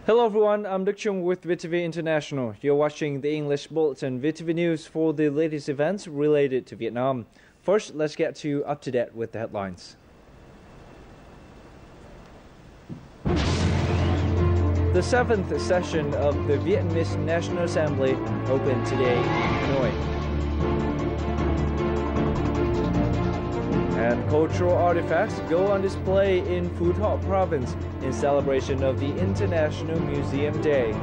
Hello everyone, I'm Đức Trung with VTV International. You're watching the English Bulletin VTV News for the latest events related to Vietnam. First, let's get to up to date with the headlines. The 7th session of the Vietnamese National Assembly opened today in Hanoi. And cultural artifacts go on display in Phu Thọ Province in celebration of the International Museum Day.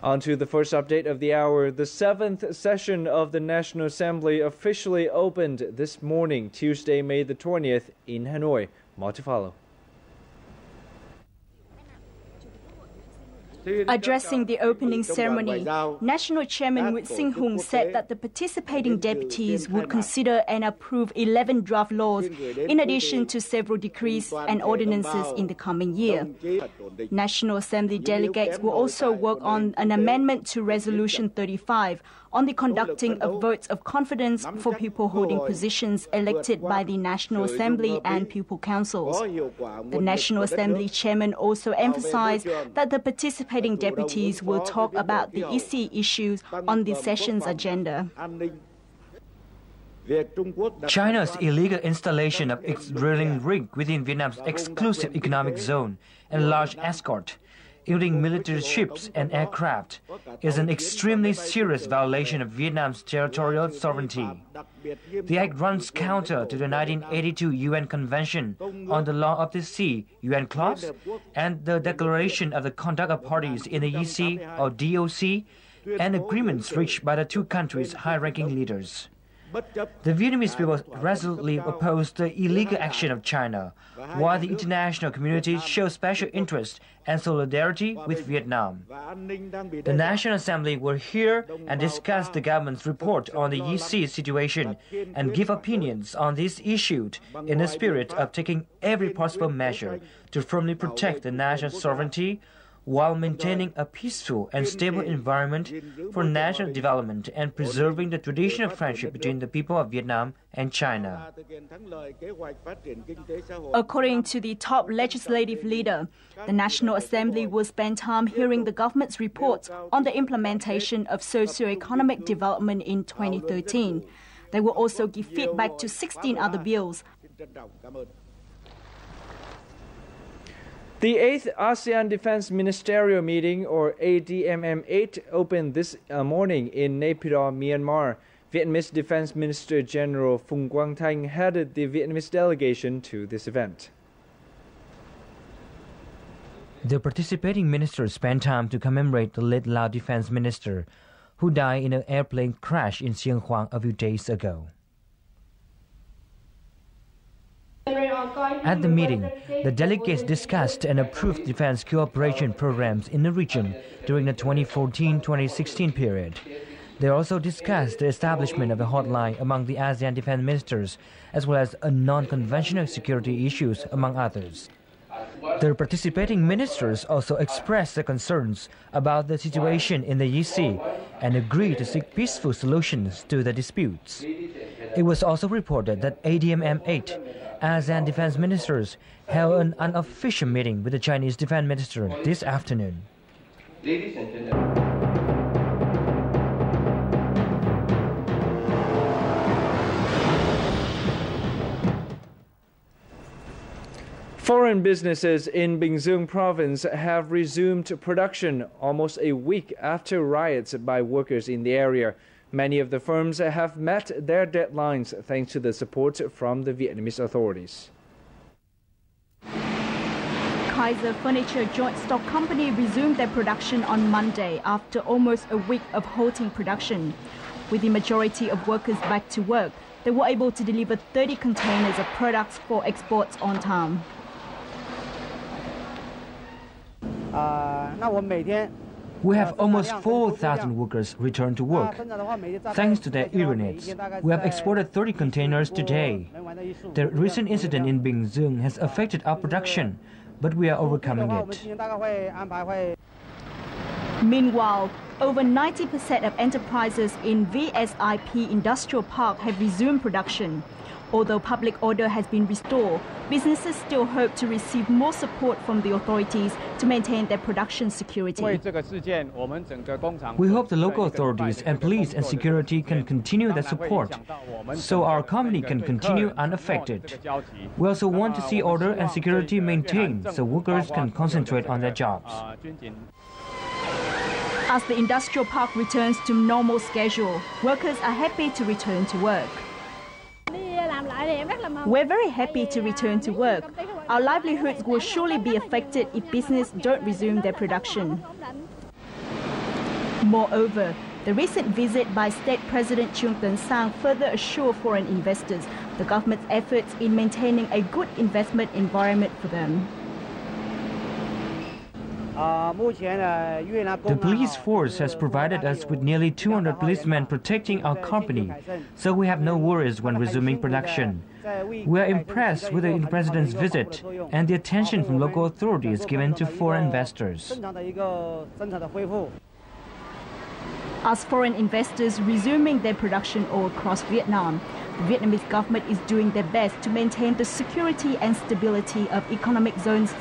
On to the first update of the hour. The 7th session of the National Assembly officially opened this morning, Tuesday, May the 20th, in Hanoi. More to follow. Addressing the opening ceremony, National Chairman Nguyễn Sinh Hùng said that the participating deputies would consider and approve 11 draft laws, in addition to several decrees and ordinances in the coming year. National Assembly delegates will also work on an amendment to Resolution 35 on the conducting of votes of confidence for people holding positions elected by the National Assembly and pupil councils. The National Assembly chairman also emphasized that the participating deputies will talk about the EC issues on the session's agenda. China's illegal installation of its drilling rig within Vietnam's exclusive economic zone and large escort, including military ships and aircraft, is an extremely serious violation of Vietnam's territorial sovereignty. The act runs counter to the 1982 UN Convention on the Law of the Sea UN clause and the Declaration of the Conduct of Parties in the EC or DOC and agreements reached by the two countries' high-ranking leaders. The Vietnamese people resolutely oppose the illegal action of China, while the international community shows special interest and solidarity with Vietnam. The National Assembly will hear and discuss the government's report on the EC situation and give opinions on this issue in the spirit of taking every possible measure to firmly protect the national sovereignty while maintaining a peaceful and stable environment for national development and preserving the traditional friendship between the people of Vietnam and China. According to the top legislative leader, the National Assembly will spend time hearing the government's reports on the implementation of socio-economic development in 2013. They will also give feedback to 16 other bills. The 8th ASEAN Defense Ministerial Meeting, or ADMM-8, opened this morning in Naypyidaw, Myanmar. Vietnamese Defense Minister General Phung Quang Thanh headed the Vietnamese delegation to this event. The participating ministers spent time to commemorate the late Lao Defense Minister, who died in an airplane crash in Siêng Khoang a few days ago. At the meeting, the delegates discussed and approved defense cooperation programs in the region during the 2014-2016 period. They also discussed the establishment of a hotline among the ASEAN defense ministers, as well as non-conventional security issues, among others. The participating ministers also expressed their concerns about the situation in the EC and agreed to seek peaceful solutions to the disputes. It was also reported that ADMM-8 ASEAN defense ministers held an unofficial meeting with the Chinese defense minister this afternoon. Ladies and gentlemen. Foreign businesses in Bình Dương province have resumed production almost a week after riots by workers in the area. Many of the firms have met their deadlines thanks to the support from the Vietnamese authorities. Kaiser Furniture Joint Stock Company resumed their production on Monday after almost a week of halting production. With the majority of workers back to work, they were able to deliver 30 containers of products for exports on time. We have almost 4,000 workers returned to work. Thanks to their eagerness, we have exported 30 containers today. The recent incident in Bình Dương has affected our production, but we are overcoming it. Meanwhile, over 90% of enterprises in VSIP Industrial Park have resumed production. Although public order has been restored, businesses still hope to receive more support from the authorities to maintain their production security. We hope the local authorities and police and security can continue their support, so our company can continue unaffected. We also want to see order and security maintained, so workers can concentrate on their jobs. As the industrial park returns to normal schedule, workers are happy to return to work. We're very happy to return to work. Our livelihoods will surely be affected if business don't resume their production. Moreover, the recent visit by State President Chung Teng-sang further assure foreign investors the government's efforts in maintaining a good investment environment for them. The police force has provided us with nearly 200 policemen protecting our company, so we have no worries when resuming production. We are impressed with the President's visit and the attention from local authorities given to foreign investors. As foreign investors resuming their production all across Vietnam, the Vietnamese government is doing their best to maintain the security and stability of economic zones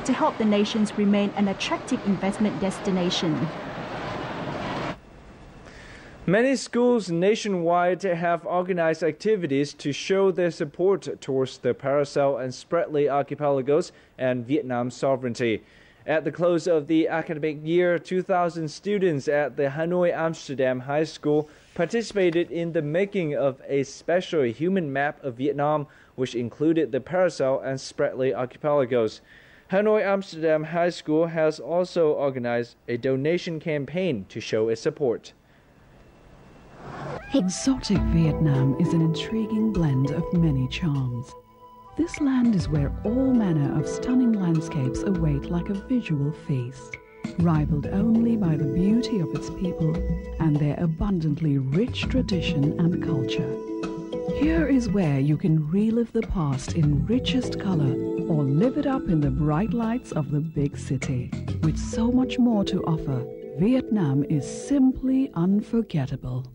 to help the nations remain an attractive investment destination. Many schools nationwide have organized activities to show their support towards the Paracel and Spratly archipelagos and Vietnam's sovereignty. At the close of the academic year, 2,000 students at the Hanoi Amsterdam High School participated in the making of a special human map of Vietnam, which included the Paracel and Spratly archipelagos. Hanoi Amsterdam High School has also organized a donation campaign to show its support. Exotic Vietnam is an intriguing blend of many charms. This land is where all manner of stunning landscapes await like a visual feast, rivaled only by the beauty of its people and their abundantly rich tradition and culture. Here is where you can relive the past in richest color or live it up in the bright lights of the big city. With so much more to offer, Vietnam is simply unforgettable.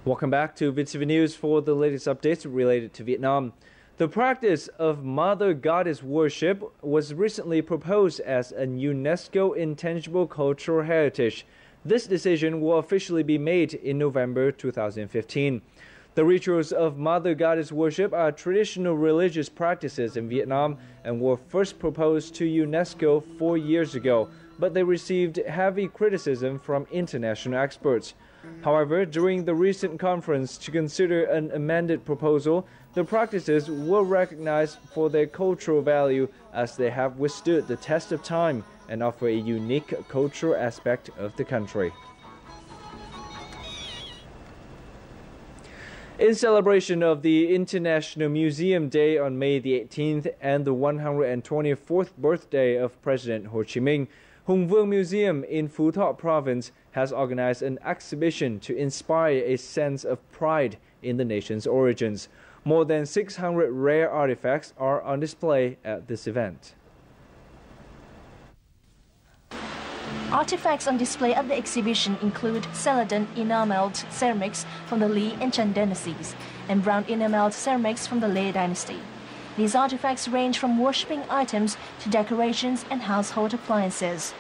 Welcome back to VTV News for the latest updates related to Vietnam. The practice of Mother Goddess worship was recently proposed as a UNESCO Intangible Cultural Heritage. This decision will officially be made in November 2015. The rituals of Mother Goddess worship are traditional religious practices in Vietnam and were first proposed to UNESCO 4 years ago, but they received heavy criticism from international experts. However, during the recent conference to consider an amended proposal, the practices were recognized for their cultural value as they have withstood the test of time and offer a unique cultural aspect of the country. In celebration of the International Museum Day on May the 18th and the 124th birthday of President Ho Chi Minh, Hùng Vương Museum in Phú Thọ Province has organized an exhibition to inspire a sense of pride in the nation's origins. More than 600 rare artifacts are on display at this event. Artifacts on display at the exhibition include celadon enameled ceramics from the Li and Chen dynasties and brown enameled ceramics from the Lê dynasty. These artifacts range from worshipping items to decorations and household appliances.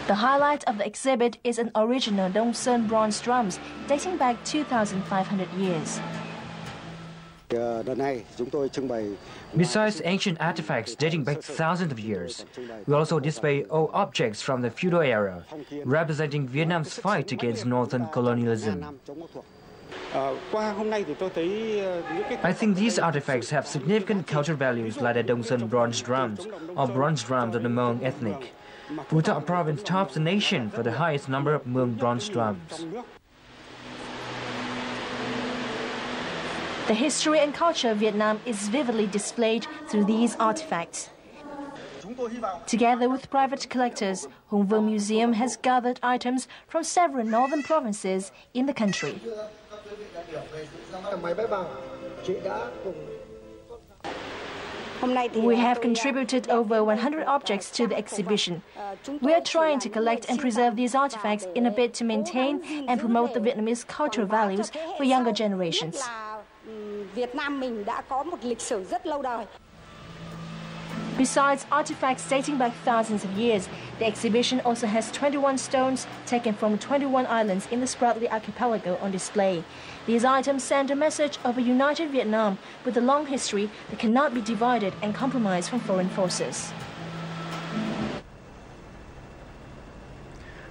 The highlight of the exhibit is an original Đông Sơn bronze drums dating back 2,500 years. Besides ancient artifacts dating back thousands of years, we also display old objects from the feudal era, representing Vietnam's fight against northern colonialism. I think these artifacts have significant cultural values like the Đông Sơn bronze drums or bronze drums of the Hmong ethnic. Phú Thọ province tops the nation for the highest number of Hmong bronze drums. The history and culture of Vietnam is vividly displayed through these artifacts. Together with private collectors, Hùng Vương Museum has gathered items from several northern provinces in the country. We have contributed over 100 objects to the exhibition. We are trying to collect and preserve these artifacts in a bid to maintain and promote the Vietnamese cultural values for younger generations. Besides artifacts dating back thousands of years, the exhibition also has 21 stones taken from 21 islands in the Spratly archipelago on display. These items send a message of a united Vietnam with a long history that cannot be divided and compromised from foreign forces.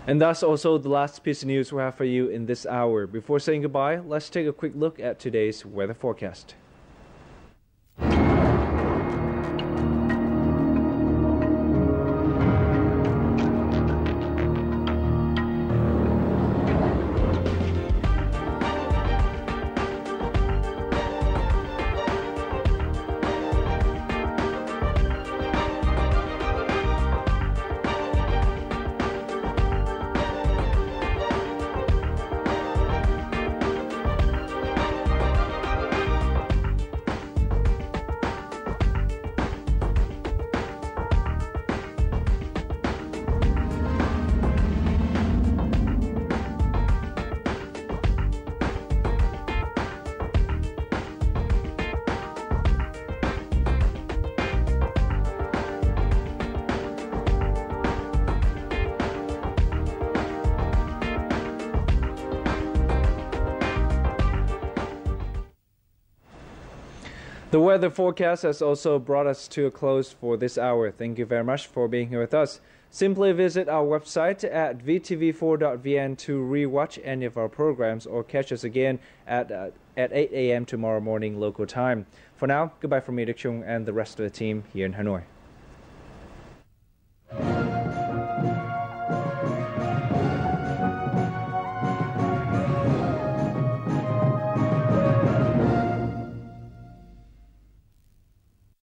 And that's also the last piece of news we have for you in this hour. Before saying goodbye, let's take a quick look at today's weather forecast. The weather forecast has also brought us to a close for this hour. Thank you very much for being here with us. Simply visit our website at vtv4.vn to rewatch any of our programs or catch us again at 8 a.m. tomorrow morning local time. For now, goodbye from me, Dick Chung, and the rest of the team here in Hanoi.